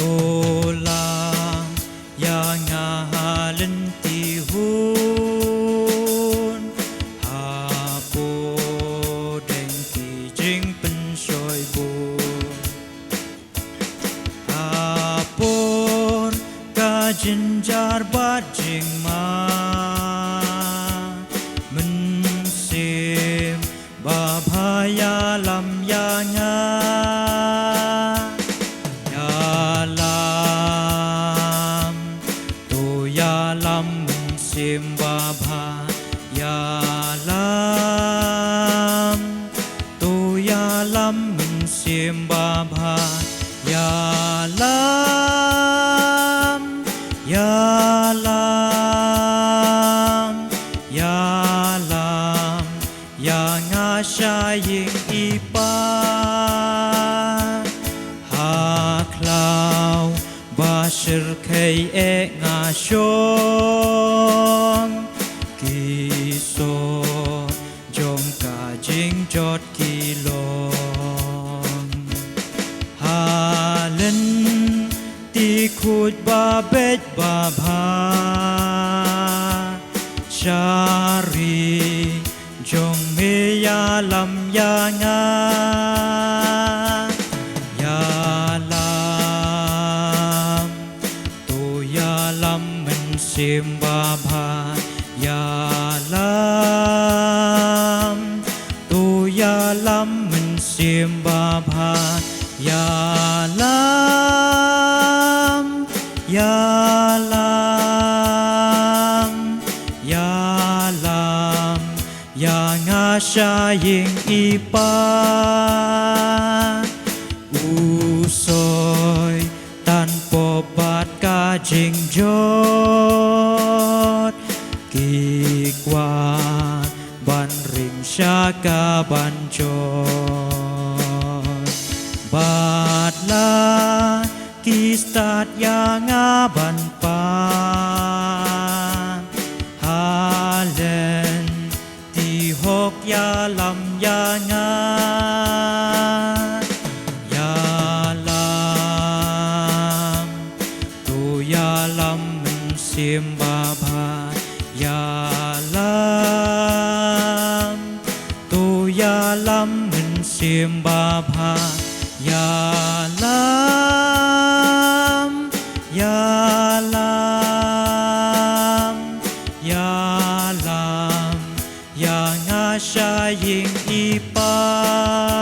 Lolang yang ngahalin tihun Hapo deng kijing pensyoy bun Hapor kajinjar bajing ma Mensim babhaya lam yanga Simbabha yalam tu yalam simbabha yalam yalam yalam yang asyaying ipan haklau bashir kay ngashom kiso jong kajing jot kilom halen ti khut ba bet ba bha shari jong me ya lam ya nga Simbabha yalam tu yalam simbabha yalam yalam yalam yang asyaying ipan usoy tanpa bat kajing jot kikwa ban ring syaka bancot batla kistat yang aban pan halen tihok yalam yanga Simbabha yalam tu yalam simbabha yalam yalam yalam yang asyaying ipan